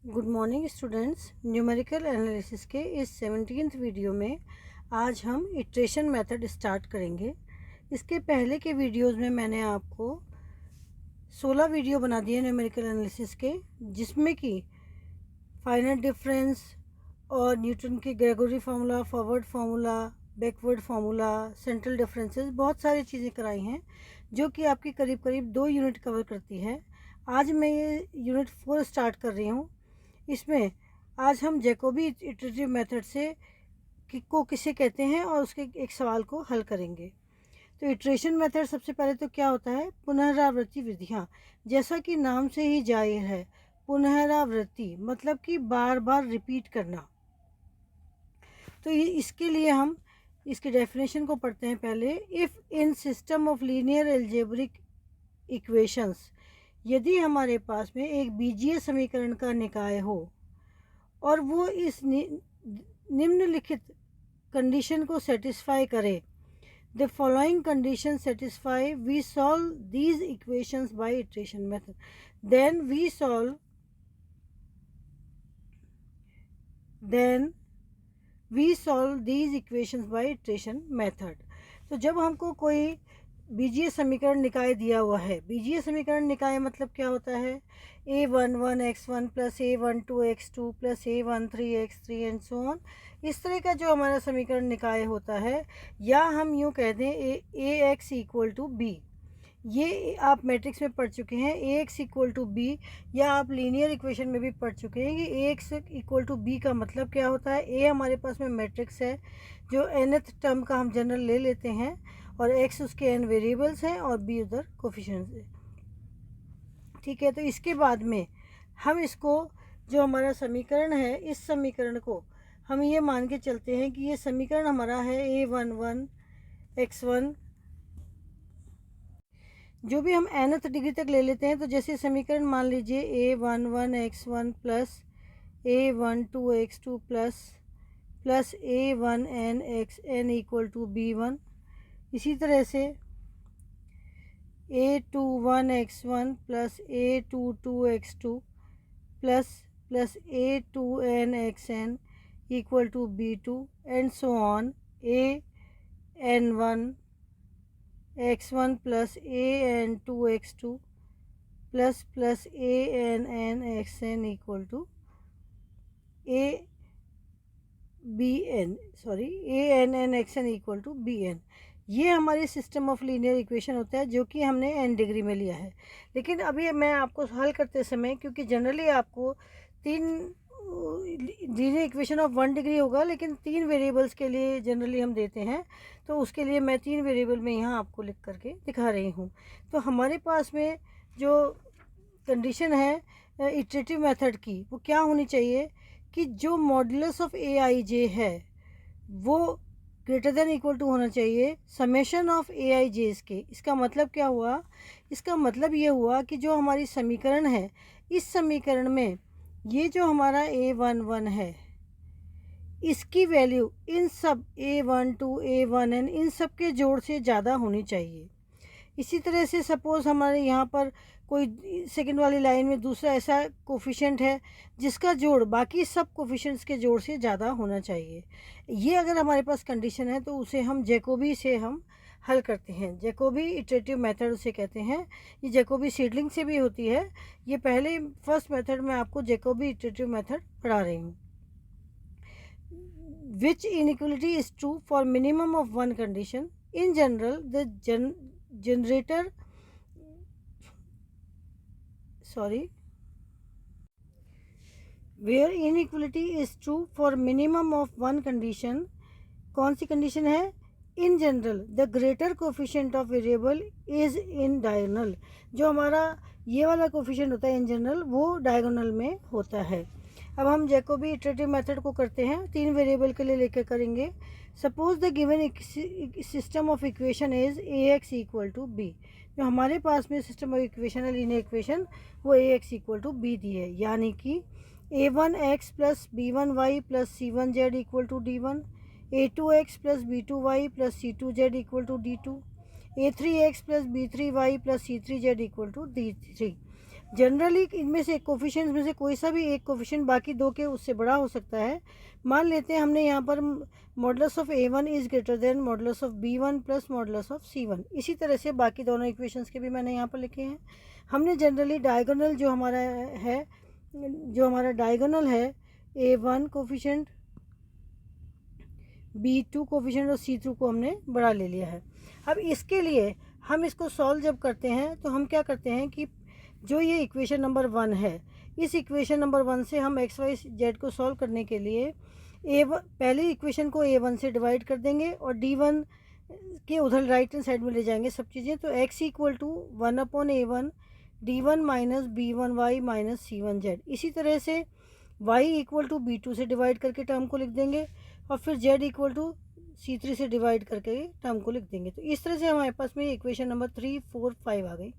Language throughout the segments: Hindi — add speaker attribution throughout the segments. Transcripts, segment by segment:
Speaker 1: Good morning students. Numerical analysis के इस 17th वीडियो में आज हम इटरेशन मेथड स्टार्ट करेंगे। इसके पहले के वीडियोस में मैंने आपको 16 वीडियो बना दिए न्यूमेरिकल एनालिसिस के, जिसमें कि फाइनाइट डिफरेंस और न्यूटन के Gregory formula, forward formula, backward formula, central differences, बहुत सारी चीज़ें कराई हैं जो कि आपकी करीब करीब 2 यूनिट कवर करती है। आज मैं ये यूनिट 4 स्टार्ट कर रही हूँ। इसमें आज हम जैकोबी इटरेटिव मेथड से को किसे कहते हैं और उसके एक सवाल को हल करेंगे। तो इटरेशन मेथड सबसे पहले तो क्या होता है, पुनरावृत्ति विधियाँ। जैसा कि नाम से ही जाहिर है, पुनरावृत्ति मतलब कि बार बार रिपीट करना। तो इसके लिए हम इसकी डेफिनेशन को पढ़ते हैं पहले। If in system of linear algebraic equations, यदि हमारे पास में एक बीजीय समीकरण का निकाय हो और वो इस निम्नलिखित कंडीशन को सेटिस्फाई करे, the following condition satisfy, we solve these equations by iteration method. Then we solve these equations by iteration method. तो जब हमको कोई बीजीय समीकरण निकाय दिया हुआ है, बीजीय समीकरण निकाय मतलब क्या होता है, a11x1 plus a12x2 plus a13x3 and so on. इस तरह का जो हमारा समीकरण निकाय होता है, या हम यूँ कह दें ax इक्वल टू बी। ये आप मैट्रिक्स में पढ़ चुके हैं, ax इक्वल टू बी, या आप लीनियर इक्वेशन में भी पढ़ चुके हैं कि ax इक्वल टू बी का मतलब क्या होता है। a हमारे पास में मैट्रिक्स है जो nth टर्म का हम जनरल ले लेते हैं, और x उसके n वेरिएबल्स हैं और b उधर कोफिशिएंट्स है। ठीक है, तो इसके बाद में हम इसको, जो हमारा समीकरण है, इस समीकरण को हम ये मान के चलते हैं कि ये समीकरण हमारा है a11x1, जो भी हम nth डिग्री तक ले लेते हैं। तो जैसे समीकरण मान लीजिए a11x1 plus a12x2 plus a1nxn equal to b1। इसी तरह से a21x1 plus a22x2 plus a2nxn equal to b2 and so on. an1x1 plus an2x2 plus annxn equal to annxn equal to bn। ये हमारी सिस्टम ऑफ लीनियर इक्वेशन होता है जो कि हमने n डिग्री में लिया है। लेकिन अभी मैं आपको हल करते समय, क्योंकि जनरली आपको 3 लीनियर इक्वेशन ऑफ 1 डिग्री होगा, लेकिन 3 वेरिएबल्स के लिए जनरली हम देते हैं, तो उसके लिए मैं 3 वेरिएबल में यहाँ आपको लिख करके दिखा रही हूँ। तो हमारे पास में जो कंडीशन है इटरेटिव मेथड की, वो क्या होनी चाहिए कि जो मॉडुलस ऑफ ए आई जे है वो ग्रेटर देन इक्वल टू होना चाहिए समेशन ऑफ ए आई जेस के। इसका मतलब क्या हुआ, इसका मतलब ये हुआ कि जो हमारी समीकरण है, इस समीकरण में ये जो हमारा a11 है, इसकी वैल्यू इन सब a12 a1n इन सब के जोड़ से ज़्यादा होनी चाहिए। इसी तरह से सपोज़ हमारे यहाँ पर कोई सेकंड वाली लाइन में दूसरा ऐसा कोफिशिएंट है जिसका जोड़ बाकी सब कोफिशिएंट्स के जोड़ से ज़्यादा होना चाहिए। ये अगर हमारे पास कंडीशन है तो उसे हम जैकोबी से हम हल करते हैं। जैकोबी इटरेटिव मेथड उसे कहते हैं। ये जैकोबी सीडलिंग से भी होती है। ये पहले फर्स्ट मेथड में आपको जैकोबी इटरेटिव मेथड पढ़ा रही हूँ। Which inequality is true for minimum of one condition. In general the generator where inequality is true for minimum of one condition। कौन सी कंडीशन है, इन general the greater coefficient of variable is in diagonal. जो हमारा ये वाला कोफिशिएंट होता है इन जनरल, वो डायगोनल में होता है। अब हम जैकोबी इटरेटिव मेथड को करते हैं, 3 वेरिएबल के लिए लेकर करेंगे। Suppose the given system of equation is ax equal to B. जो हमारे पास में सिस्टम ऑफ इक्वेशन है, लीनियर इक्वेशन, वो ax इक्वल टू बी दी है, यानी कि a1x plus b1y plus c1z equal to d1, a2x plus b2y plus c2z equal to d2, a3x plus b3y plus c3z equal to d3। Generally इनमें से कोफिशिएंट्स में से कोई सा भी एक कोफिशिएंट बाकी दो के उससे बड़ा हो सकता है। मान लेते हैं हमने यहाँ पर modulus of A1 is greater than modulus of B1 plus modulus of C1। इसी तरह से बाकी दोनों इक्वेशंस के भी मैंने यहाँ पर लिखे हैं। हमने जनरली डायगोनल जो हमारा डायगोनल है A1 कोफिशिएंट, B2 कोफिशिएंट और C2 को हमने बड़ा ले लिया है। अब इसके लिए हम इसको सॉल्व जब करते हैं तो हम क्या करते हैं कि जो ये इक्वेशन नंबर 1 है, इस इक्वेशन नंबर 1 से हम एक्स वाई जेड को सॉल्व करने के लिए पहले इक्वेशन को A1 से डिवाइड कर देंगे और D1 के उधर राइट हैंड साइड में ले जाएंगे सब चीज़ें। तो x equal to 1/A1 D1 minus B1y minus C1z। इसी तरह से y इक्वल टू B2 से डिवाइड करके टर्म को लिख देंगे और फिर z इक्वल टू C3 से डिवाइड करके टर्म को लिख देंगे। तो इस तरह से हमारे पास में इक्वेशन नंबर 3, 4, 5 आ गई।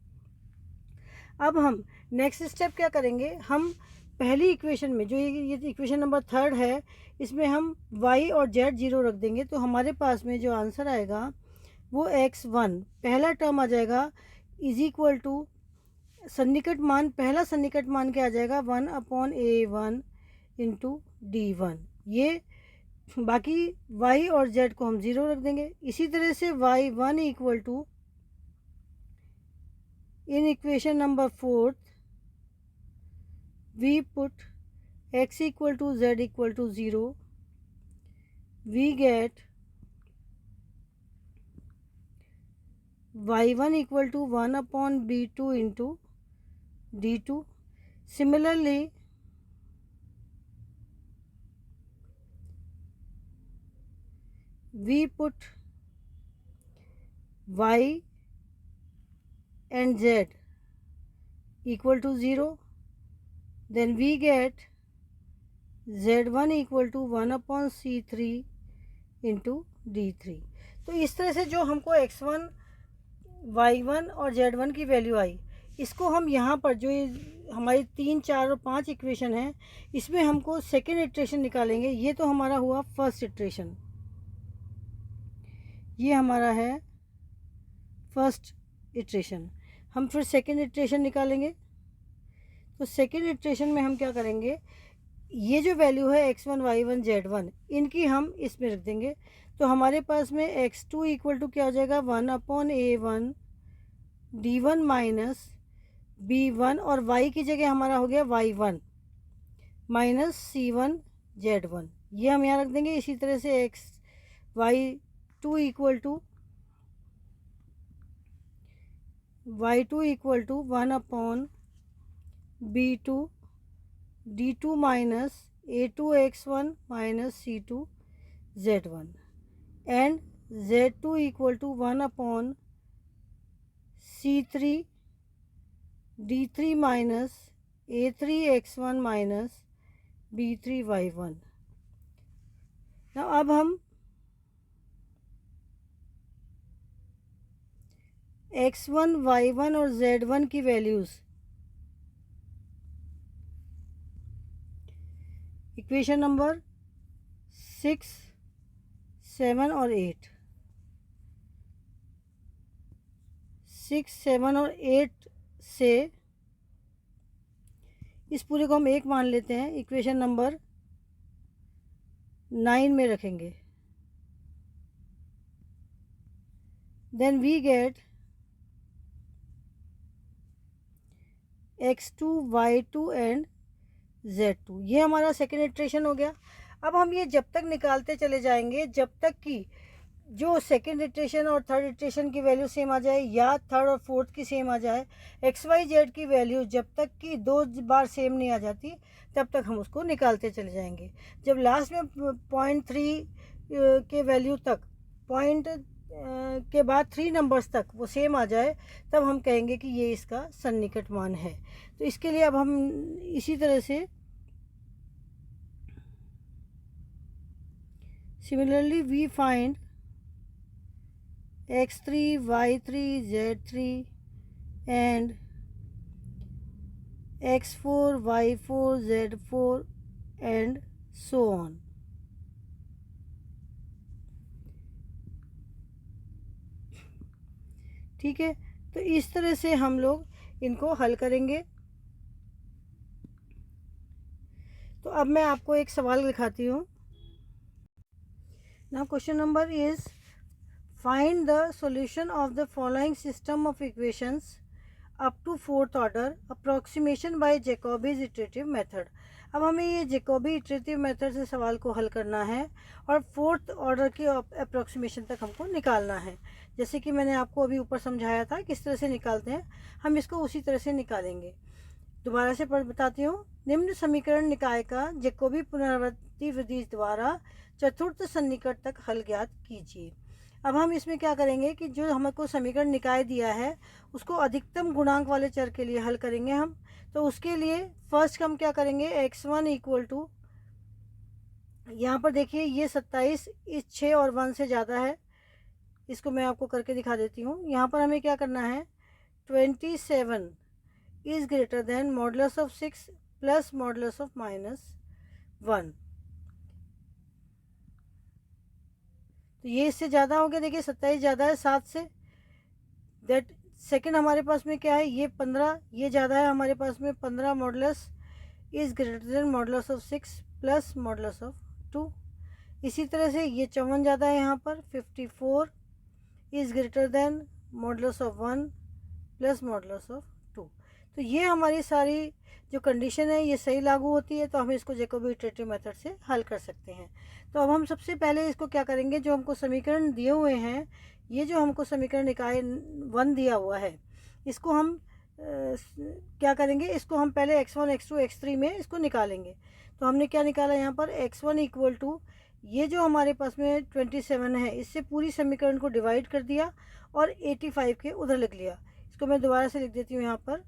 Speaker 1: अब हम नेक्स्ट स्टेप क्या करेंगे, हम पहली इक्वेशन में जो ये इक्वेशन नंबर 3 है, इसमें हम y और z 0 रख देंगे। तो हमारे पास में जो आंसर आएगा वो x1 पहला टर्म आ जाएगा इज इक्वल टू सन्निकट मान, पहला सन्निकट मान क्या आ जाएगा 1/A1 इंटू D1। ये बाकी y और z को हम 0 रख देंगे। इसी तरह से y1 equal to in equation number 4 we put x equal to z equal to 0, we get y1 equal to 1/B2 into D2। Similarly we put y and z equal to 0, then we get z1 equal to 1/C3 into D3। तो इस तरह से जो हमको x1, y1 और z1 की वैल्यू आई, इसको हम यहाँ पर जो हमारी 3, 4 और 5 इक्वेशन है, इसमें हमको सेकेंड इटरेशन निकालेंगे। ये तो हमारा हुआ फर्स्ट इटरेशन, ये हमारा है फर्स्ट इटरेशन। हम फिर सेकेंड इटरेशन निकालेंगे। तो सेकेंड इटरेशन में हम क्या करेंगे, ये जो वैल्यू है x1, y1, z1 इनकी हम इसमें रख देंगे। तो हमारे पास में x2 इक्वल टू क्या हो जाएगा 1/A1 D1 माइनस B1 और y की जगह हमारा हो गया y1 माइनस C1 z1, ये हम यहाँ रख देंगे। इसी तरह से y2 equal to 1/B2 D2 minus A2x1 minus C2 z1 and z2 equal to 1/C3 D3 minus A3x1 minus B3y1। अब हम x1, y1 और z1 की वैल्यूज़ इक्वेशन नंबर 6, 7 और 8, 6, 7 और 8 से इस पूरे को हम 1 मान लेते हैं, इक्वेशन नंबर 9 में रखेंगे। Then we get x2, y2 and z2। ये हमारा सेकेंड इटरेशन हो गया। अब हम ये जब तक निकालते चले जाएंगे जब तक कि जो सेकेंड इटरेशन और थर्ड इटरेशन की वैल्यू सेम आ जाए या थर्ड और फोर्थ की सेम आ जाए। एक्स वाई जेड की वैल्यू जब तक कि 2 बार सेम नहीं आ जाती तब तक हम उसको निकालते चले जाएंगे। जब लास्ट में 0.3 के वैल्यू तक, पॉइंट के बाद 3 नंबर्स तक वो सेम आ जाए तब हम कहेंगे कि ये इसका सन्निकट मान है। तो इसके लिए अब हम इसी तरह से similarly we find x3, y3, z3 and x4, y4, z4 and so on। ठीक है, तो इस तरह से हम लोग इनको हल करेंगे। तो अब मैं आपको एक सवाल दिखाती हूँ। Now question number is find the solution of the following system of equations up to fourth order approximation by Jacobi's iterative method. अब हमें ये जैकोबी इटरेटिव मेथड से सवाल को हल करना है और फोर्थ ऑर्डर के अप्रॉक्सीमेशन तक हमको निकालना है। जैसे कि मैंने आपको अभी ऊपर समझाया था किस तरह से निकालते हैं, हम इसको उसी तरह से निकालेंगे। दोबारा से बताती हूँ। निम्न समीकरण निकाय का जैकोबी पुनरावृत्ति विधि द्वारा चतुर्थ सन्निकट तक हल ज्ञात कीजिए। अब हम इसमें क्या करेंगे कि जो हमको समीकरण निकाय दिया है उसको अधिकतम गुणांक वाले चर के लिए हल करेंगे हम। तो उसके लिए फर्स्ट हम क्या करेंगे, x1 इक्वल टू, यहाँ पर देखिए ये 27 इस 6 और 1 से ज़्यादा है। इसको मैं आपको करके दिखा देती हूँ। यहाँ पर हमें क्या करना है, 27 is greater than modulus of 6 plus modulus of -1। तो ये इससे ज़्यादा हो गया। देखिए 27 ज़्यादा है 7 से। दैट सेकंड हमारे पास में क्या है, ये 15, ये ज़्यादा है हमारे पास में 15 modulus is greater than modulus of 6 plus modulus of 2। इसी तरह से ये 54 ज़्यादा है यहाँ पर, 54 is greater than modulus of 1 plus modulus of 2। तो ये हमारी सारी जो कंडीशन है ये सही लागू होती है, तो हम इसको जैकोबी इटरेटिव मेथड से हल कर सकते हैं। तो अब हम सबसे पहले इसको क्या करेंगे, जो हमको समीकरण दिए हुए हैं, ये जो हमको समीकरण निकाय 1 दिया हुआ है, इसको हम क्या करेंगे, इसको हम पहले x1 x2 x3 में इसको निकालेंगे। तो हमने क्या निकाला यहाँ पर, x1 इक्वल टू, ये जो हमारे पास में 27 है इससे पूरी समीकरण को डिवाइड कर दिया और 85 के उधर लिख लिया। इसको मैं दोबारा से लिख देती हूँ यहाँ पर।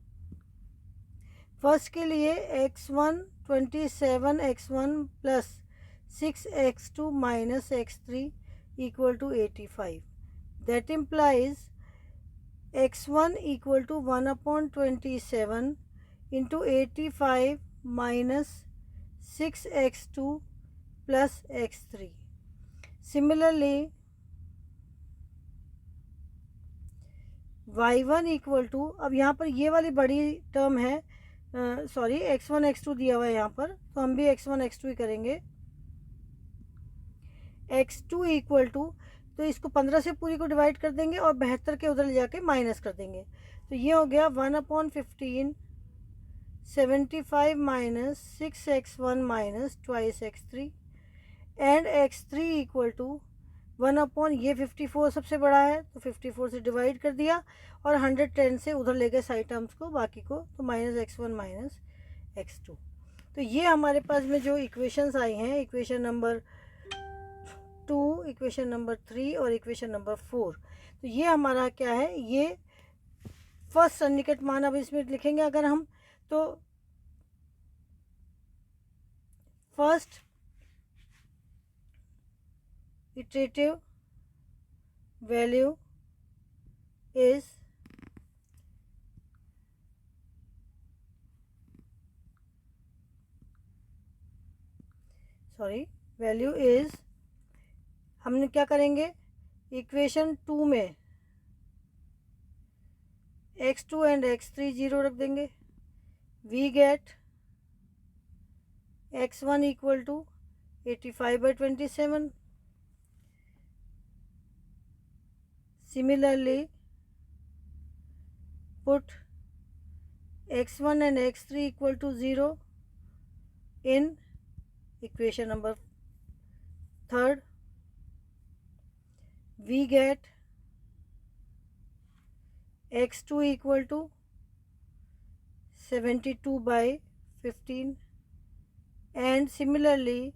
Speaker 1: फर्स्ट के लिए x1 27 x1 plus 6 x2 minus x3 equal to 85। That implies x1 equal to 1/27 into 85 minus 6 x2 plus x3। Similarly y1 equal to, अब यहाँ पर ये वाली बड़ी टर्म है, सॉरी x1 x2 दिया हुआ है यहाँ पर, तो हम भी x1 x2 ही करेंगे। x2 इक्वल टू, तो इसको 15 से पूरी को डिवाइड कर देंगे और 72 के उधर ले जाके माइनस कर देंगे। तो ये हो गया 1/15 75 minus 6x1 minus 2x3 and x3 equal to 1/, ये 54 सबसे बड़ा है तो 54 से डिवाइड कर दिया और 110 से उधर ले गए साइड टर्म्स को, बाकी को, तो माइनस x1 माइनस x2। तो ये हमारे पास में जो इक्वेशंस आई हैं, इक्वेशन नंबर 2, इक्वेशन नंबर 3 और इक्वेशन नंबर 4, तो ये हमारा क्या है, ये फर्स्ट सन्निकट मान। अब इसमें लिखेंगे अगर हम, तो first iterative value is value is, हमने क्या करेंगे, इक्वेशन 2 में x2 एंड x3 0 रख देंगे। We get x1 equal to 85/27। Similarly, put x1 and x3 equal to 0 in equation number 3rd. We get x2 equal to 72/15 and similarly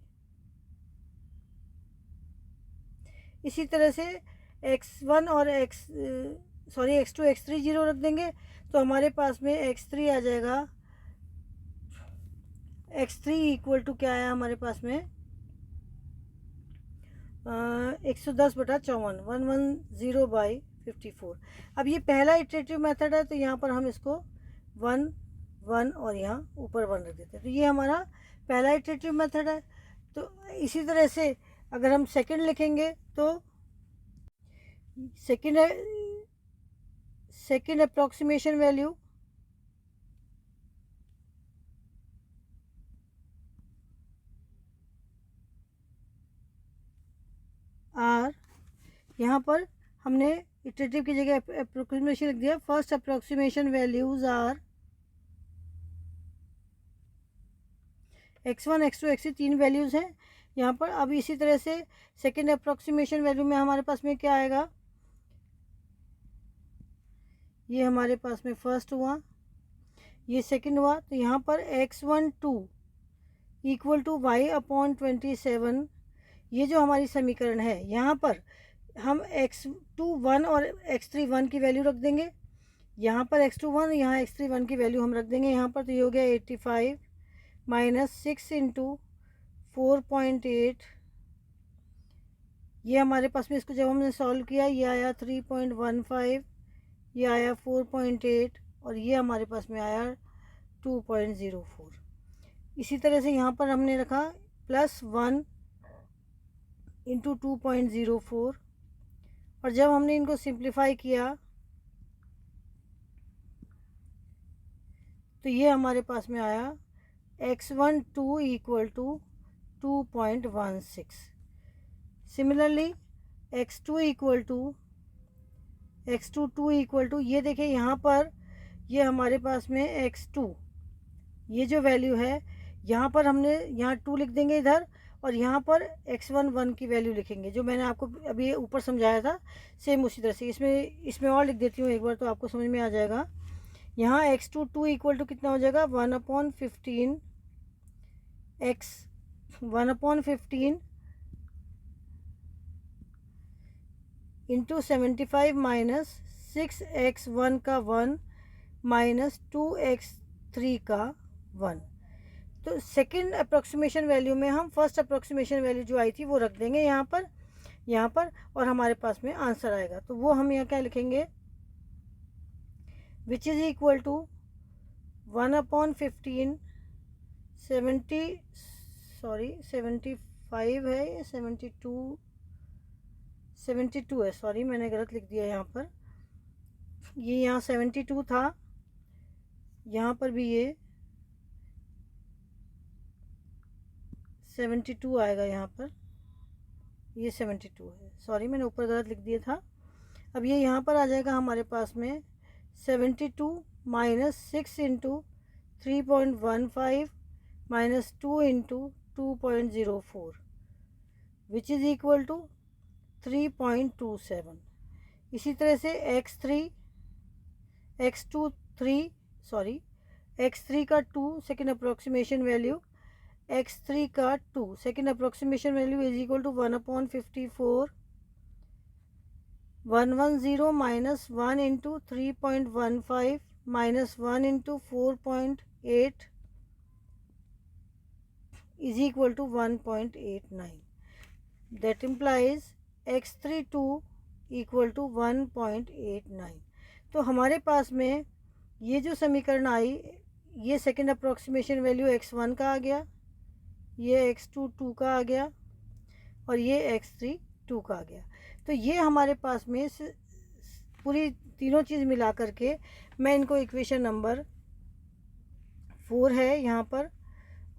Speaker 1: इसी तरह से x1 और x2 x3 0 रख देंगे, तो हमारे पास में x3 आ जाएगा, x3 इक्वल टू क्या आया हमारे पास में, 110/54, 110/54। अब ये पहला इटरेटिव मेथड है, तो यहाँ पर हम इसको 1 1 और यहाँ ऊपर 1 रख देते हैं। तो ये हमारा पहला इटरेटिव मेथड है। तो इसी तरह से अगर हम सेकंड लिखेंगे, तो सेकंड अप्रॉक्सीमेशन वैल्यू यहाँ पर हमने इटरेटिव की जगह अप्रोक्सीमेशन लिख दिया। First approximation values are x1 x2 x3 तीन वैल्यूज़ हैं यहाँ पर। अब इसी तरह से सेकेंड अप्रोक्सीमेशन वैल्यू में हमारे पास में क्या आएगा, ये हमारे पास में फर्स्ट हुआ, ये सेकंड हुआ। तो यहाँ पर x12 equal to y upon 27, ये जो हमारी समीकरण है यहाँ पर हम x2 1 और x3 1 की वैल्यू रख देंगे। यहाँ पर x2 1, यहाँ x3 1 की वैल्यू हम रख देंगे यहाँ पर। तो ये हो गया 85 माइनस 6 इंटू 4.8, ये हमारे पास में, इसको जब हमने सॉल्व किया ये आया 3.15, ये आया 4.8 और ये हमारे पास में आया 2.04। इसी तरह से यहाँ पर हमने रखा +1 इंटू 2.04 और जब हमने इनको सिंप्लीफाई किया तो ये हमारे पास में आया x12 equal to 2.16। Similarly x2 equal to ये देखिए यहाँ पर ये हमारे पास में x2, ये जो वैल्यू है यहाँ पर हमने यहाँ 2 लिख देंगे इधर और यहाँ पर x1 1 की वैल्यू लिखेंगे, जो मैंने आपको अभी ऊपर समझाया था सेम उसी तरह से। इसमें और लिख देती हूँ एक बार तो आपको समझ में आ जाएगा। यहाँ x2 2 इक्वल टू कितना हो जाएगा 1/15 x 1/15 इंटू 75 माइनस 6x1 का 1 माइनस 2x3 का 1। तो सेकंड अप्रोक्सीमेशन वैल्यू में हम फर्स्ट अप्रोक्सीमेशन वैल्यू जो आई थी वो रख देंगे यहाँ पर और हमारे पास में आंसर आएगा। तो वो हम यहाँ क्या लिखेंगे, विच इज़ इक्वल टू 1/15 75 है, 72 है, सॉरी मैंने गलत लिख दिया यहाँ पर। ये यहाँ 72 था, यहाँ पर भी ये 72 आएगा, यहाँ पर ये 72 है, सॉरी मैंने ऊपर गलत लिख दिया था। अब ये यहाँ पर आ जाएगा हमारे पास में 72 minus 6 into 3.15 minus 2 into 2.04 which is equal to 3.27। इसी तरह से x3 का 2 सेकेंड अप्रोक्सीमेशन वैल्यू, x3 का 2 second approximation value is equal to 1/54 110 minus 1 into 3.15 minus 1 into 4.8 is equal to 1.89. That implies x32 equal to 1.89. तो हमारे पास में ये जो समीकरण आई, ये सेकेंड अप्रोक्सीमेशन वैल्यू x1 का आ गया, ये x2 2 का आ गया और ये x3 2 का आ गया। तो ये हमारे पास में पूरी तीनों चीज़ मिला करके मैं इनको इक्वेशन नंबर 4 है यहाँ पर,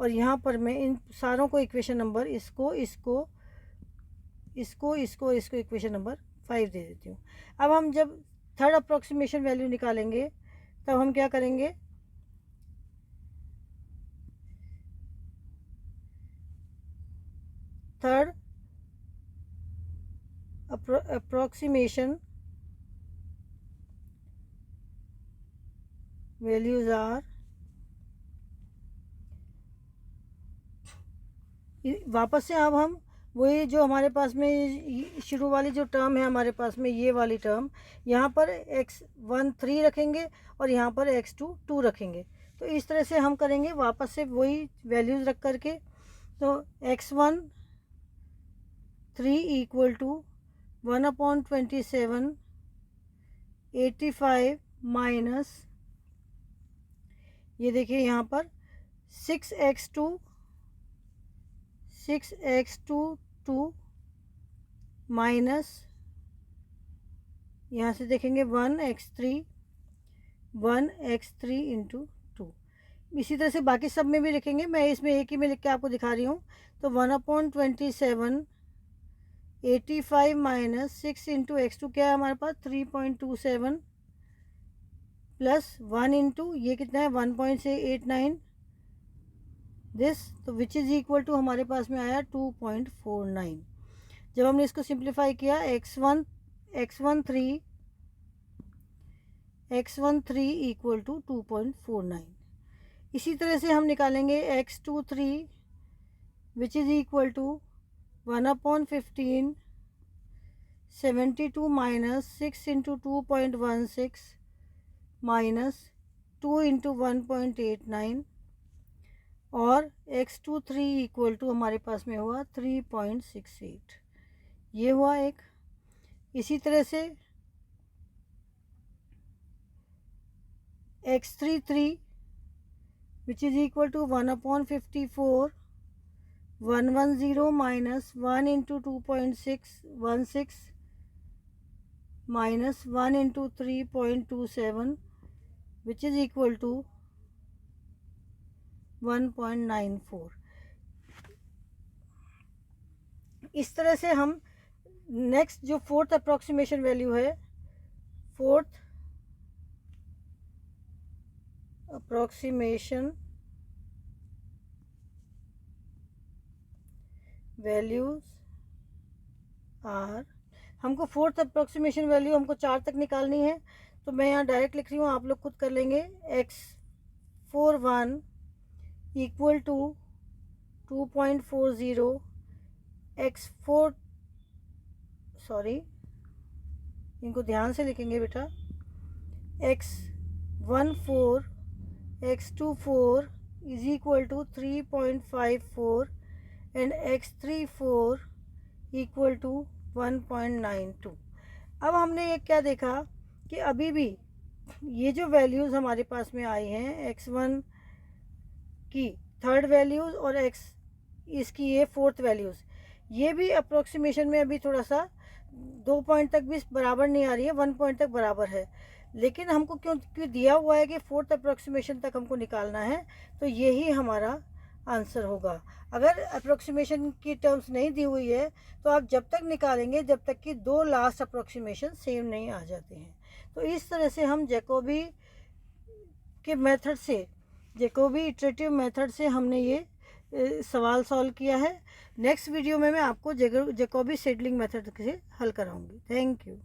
Speaker 1: और यहाँ पर मैं इन सारों को इक्वेशन नंबर इसको इक्वेशन नंबर 5 दे देती हूँ। अब हम जब थर्ड अप्रोक्सीमेशन वैल्यू निकालेंगे तब हम क्या करेंगे, थर्ड अप्रोक्सीमेशन वैल्यूज आर, वापस से अब हम वही जो हमारे पास में शुरू वाली जो टर्म है हमारे पास में, ये वाली टर्म यहाँ पर x1 3 रखेंगे और यहाँ पर x2 2 रखेंगे। तो इस तरह से हम करेंगे वापस से वही वैल्यूज़ रख करके। तो x1 3 इक्वल टू 1/27 85 माइनस, ये देखिए यहाँ पर 6x2 2 माइनस, यहाँ से देखेंगे 1x3 इंटू 2। इसी तरह से बाकी सब में भी लिखेंगे, मैं इसमें एक ही में लिख के आपको दिखा रही हूँ। तो 1/27 85 माइनस 6 इंटू x2 क्या है हमारे पास 3.27 प्लस 1 इंटू ये कितना है 1.89 दिस, तो विच इज़ इक्वल टू हमारे पास में आया 2.49। जब हमने इसको सिंप्लीफाई किया x13 इक्वल टू 2.49। इसी तरह से हम निकालेंगे x23 which is equal to 1/15 72 minus 6 into 2.16 minus 2 into 1.89 और x23 इक्वल टू हमारे पास में हुआ 3.68। ये हुआ एक। इसी तरह से x33 which is equal to 1/54 110 minus 1 into 2.616 minus 1 into 3.27 which is equal to 1.94। इस तरह से हम नेक्स्ट जो फोर्थ अप्रॉक्सीमेशन वैल्यू है, फोर्थ अप्रॉक्सीमेशन वैल्यूज आर, हमको फोर्थ अप्रॉक्सीमेशन वैल्यू हमको 4 तक निकालनी है, तो मैं यहाँ डायरेक्ट लिख रही हूँ, आप लोग खुद कर लेंगे। x41 equal to 2.40 x4 sorry इनको ध्यान से लिखेंगे बेटा, x14 x24 is equal to 3.54 and x34 equal to 1.92। अब हमने ये क्या देखा कि अभी भी ये जो वैल्यूज़ हमारे पास में आई हैं, x1 की थर्ड वैल्यूज़ और इसकी ये फोर्थ वैल्यूज़, ये भी अप्रोक्सीमेशन में अभी थोड़ा सा 2 पॉइंट तक भी बराबर नहीं आ रही है, 1 पॉइंट तक बराबर है। लेकिन हमको क्योंकि दिया हुआ है कि फोर्थ अप्रोक्सीमेशन तक हमको निकालना है, तो यही हमारा आंसर होगा। अगर अप्रोक्सीमेशन की टर्म्स नहीं दी हुई है तो आप जब तक निकालेंगे जब तक कि 2 लास्ट अप्रोक्सीमेशन सेम नहीं आ जाते हैं। तो इस तरह से हम जैकोबी के मेथड से, जैकोबी इटरेटिव मेथड से हमने ये सवाल सॉल्व किया है। नेक्स्ट वीडियो में मैं आपको जैकोबी सेडलिंग मेथड से हल कराऊंगी। Thank you.